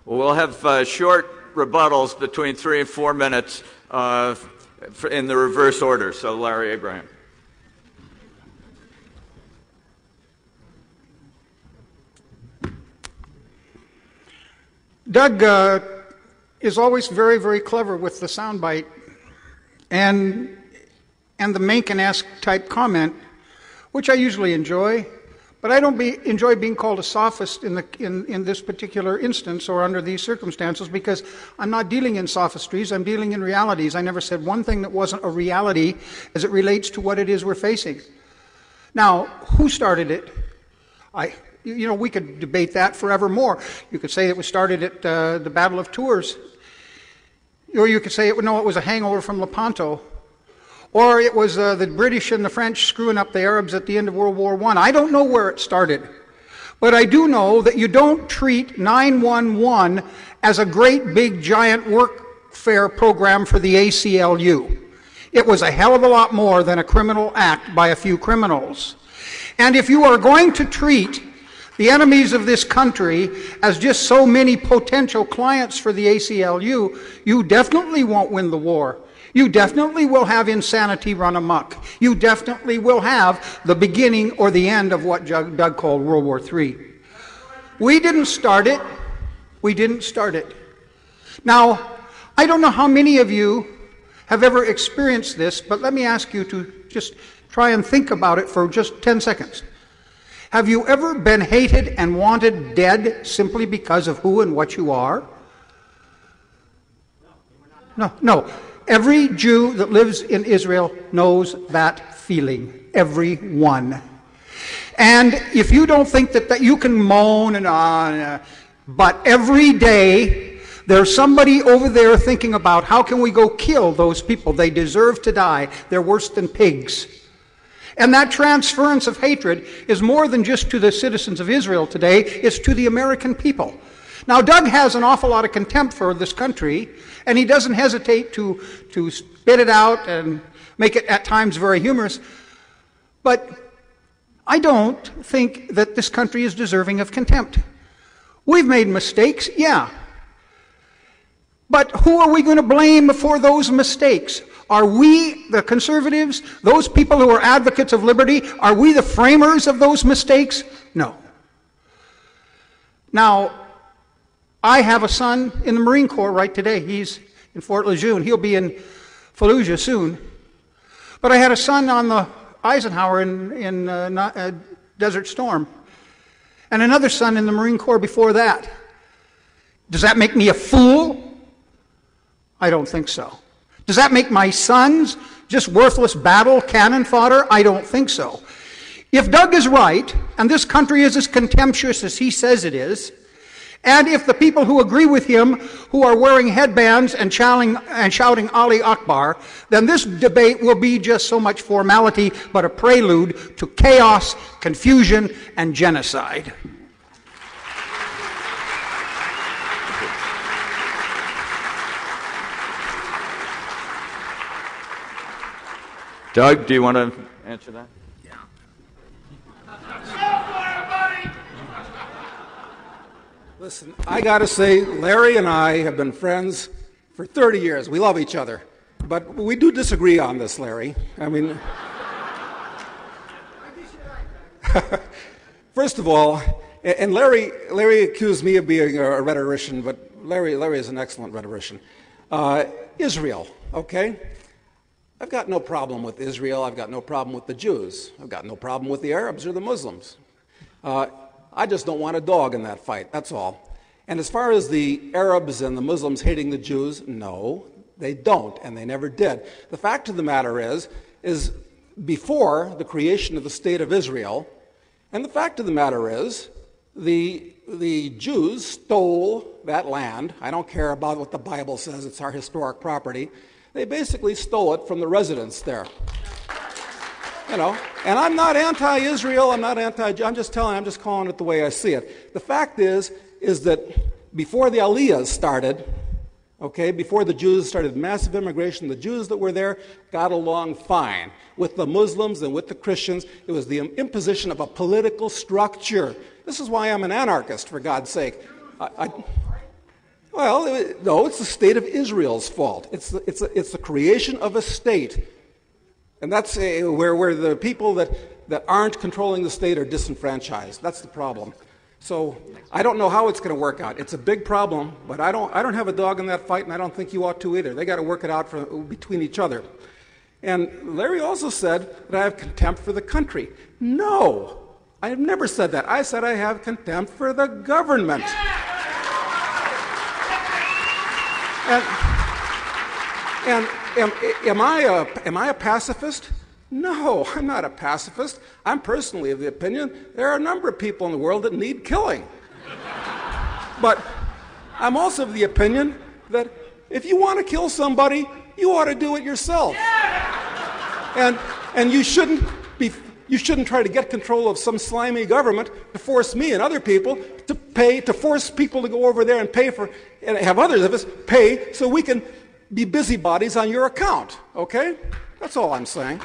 We'll have short rebuttals between 3 and 4 minutes in the reverse order. So, Larry Abraham. Doug is always very, very clever with the soundbite and the Mencken-esque type comment, which I usually enjoy, but I don't enjoy being called a sophist in this particular instance or under these circumstances, because I'm not dealing in sophistries, I'm dealing in realities. I never said one thing that wasn't a reality as it relates to what it is we're facing. Now, who started it? We could debate that forevermore. You could say it was started at the Battle of Tours. Or you could say, it was a hangover from Lepanto. Or it was the British and the French screwing up the Arabs at the end of World War I. I don't know where it started. But I do know that you don't treat 911 as a great big giant workfare program for the ACLU. It was a hell of a lot more than a criminal act by a few criminals. And if you are going to treat the enemies of this country as just so many potential clients for the ACLU, you definitely won't win the war. You definitely will have insanity run amok. You definitely will have the beginning or the end of what Doug called World War III. We didn't start it. We didn't start it. Now, I don't know how many of you have ever experienced this, but let me ask you to just try and think about it for just 10 seconds. Have you ever been hated and wanted dead simply because of who and what you are? No. Every Jew that lives in Israel knows that feeling. Every one. And if you don't think that you can moan and but every day there's somebody over there thinking about how can we go kill those people. They deserve to die. They're worse than pigs. And that transference of hatred is more than just to the citizens of Israel today, it's to the American people. Now, Doug has an awful lot of contempt for this country, and he doesn't hesitate to spit it out and make it at times very humorous. But I don't think that this country is deserving of contempt. We've made mistakes, yeah. But who are we going to blame for those mistakes? Are we, the conservatives, those people who are advocates of liberty, are we the framers of those mistakes? No. Now, I have a son in the Marine Corps right today. He's in Fort Lejeune. He'll be in Fallujah soon. But I had a son on the Eisenhower in Desert Storm. And another son in the Marine Corps before that. Does that make me a fool? I don't think so. Does that make my sons just worthless battle cannon fodder? I don't think so. If Doug is right, and this country is as contemptuous as he says it is, and if the people who agree with him, who are wearing headbands and shouting Ali Akbar, then this debate will be just so much formality, but a prelude to chaos, confusion, and genocide. Doug, do you want to answer that? Listen, I got to say, Larry and I have been friends for 30 years. We love each other. But we do disagree on this, Larry. I mean, first of all, and Larry accused me of being a rhetorician, but Larry is an excellent rhetorician. Israel, okay? I've got no problem with Israel. I've got no problem with the Jews. I've got no problem with the Arabs or the Muslims. I just don't want a dog in that fight, that's all. And as far as the Arabs and the Muslims hating the Jews, no, they don't, and they never did. The fact of the matter is before the creation of the State of Israel, and the fact of the matter is, the Jews stole that land. I don't care about what the Bible says, it's our historic property. They basically stole it from the residents there. You know, and I'm not anti-Israel, I'm just calling it the way I see it. The fact is that before the Aliyahs started, okay, before the Jews started massive immigration, the Jews that were there got along fine with the Muslims and with the Christians. It was the imposition of a political structure. This is why I'm an anarchist, for God's sake. Well, no, it's the state of Israel's fault. It's the creation of a state. And that's where the people that aren't controlling the state are disenfranchised. That's the problem. So I don't know how it's going to work out. It's a big problem, but I don't have a dog in that fight, and I don't think you ought to either. They got to work it out between each other. And Larry also said that I have contempt for the country. No, I have never said that. I said I have contempt for the government. And am I a pacifist? No, I'm not a pacifist. I'm personally of the opinion there are a number of people in the world that need killing. But I'm also of the opinion that if you want to kill somebody, you ought to do it yourself. And you shouldn't try to get control of some slimy government to force me and other people to force people to go over there and pay for, and have others of us pay so we can be busybodies on your account, okay? That's all I'm saying.